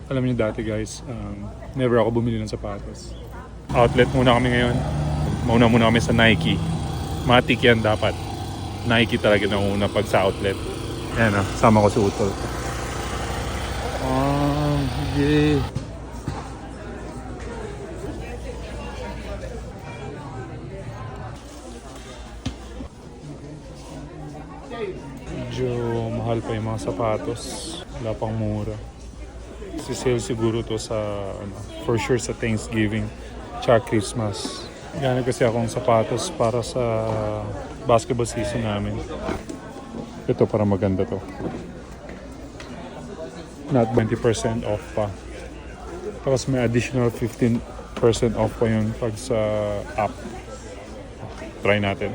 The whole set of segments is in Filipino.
Alam niyo dati guys, never ako bumili ng sapatos. Outlet muna kami ngayon. Mauna muna kami sa Nike. Matik yan dapat. Nike talaga na una pag sa outlet. Ayan sama ko si Utol. Yeah. Medyo mahal pa yung mga sapatos. Wala pang mura. Si-sale siguro to sa, for sure sa Thanksgiving tsaka Christmas. Ganun kasi akong sapatos para sa basketball season namin. Ito para maganda to. Not 20% off pa. Tapos may additional 15% off pa yun pag sa app. Try natin.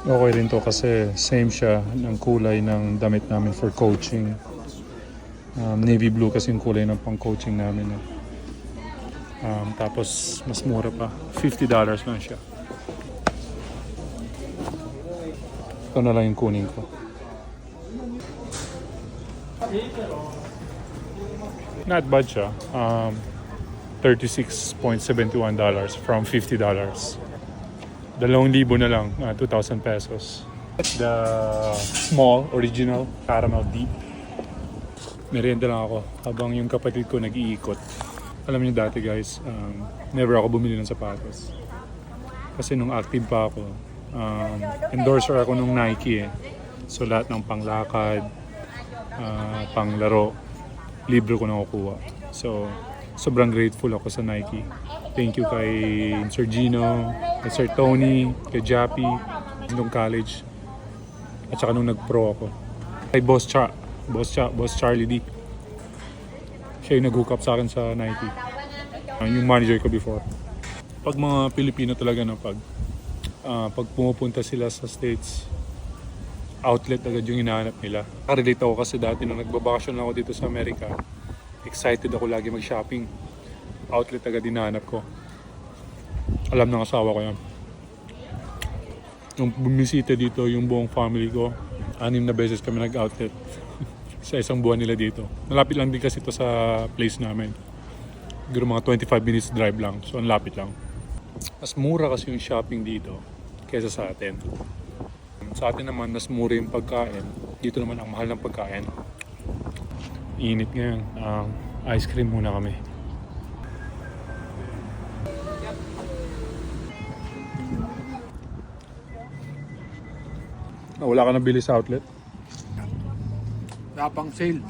Okay rin to kasi same siya ng kulay ng damit namin for coaching. Navy blue kasi yung kulay ng pang coaching namin. Tapos mas mura pa. $50 lang siya. Ito na lang yung kunin ko. Not bad siya. $36.71 from $50. 2,000 na lang, 2,000 pesos. The small, original, caramel deep. Merienda lang ako habang yung kapatid ko nag-iikot. Alam niyo dati guys, never ako bumili ng sapatos. Kasi nung active pa ako, endorser ako nung Nike eh. So lahat ng panglakad, panglaro, libre ko nakukuha. So sobrang grateful ako sa Nike. Thank you kay Sir Gino, kay Sir Tony, kay Jappy, nung college. At saka nung nag-pro ako. Kay Boss Charlie D. Siya yung nag-hook up sa akin sa Nike. Yung manager ko before. Pag mga Pilipino talaga na pag pumupunta sila sa States, outlet agad yung hinahanap nila. Nakarelate ako kasi dati nung nagbabakasyon ako dito sa Amerika, excited ako lagi mag-shopping. Outlet agad hinahanap ko. Alam ng asawa ko yan. Nung bumisita dito yung buong family ko, 6 na beses kami nag-outlet sa isang buwan nila dito. Malapit lang din kasi ito sa place namin. Siguro mga 25 minutes drive lang. So ang lapit lang. Mas mura kasi yung shopping dito kaysa sa atin. Sa atin naman, mas mura yung pagkain. Dito naman ang mahal ng pagkain. Init ngayon. Ice cream muna kami. Wala ka nabili sa outlet? Wala pang sale.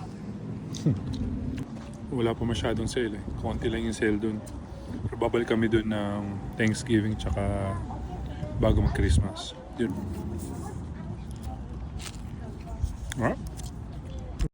Wala pa masyadong sale eh. Konti lang yung sale dun. Pero babalik kami dun ng Thanksgiving tsaka bago mag-Christmas. Yun. Alright.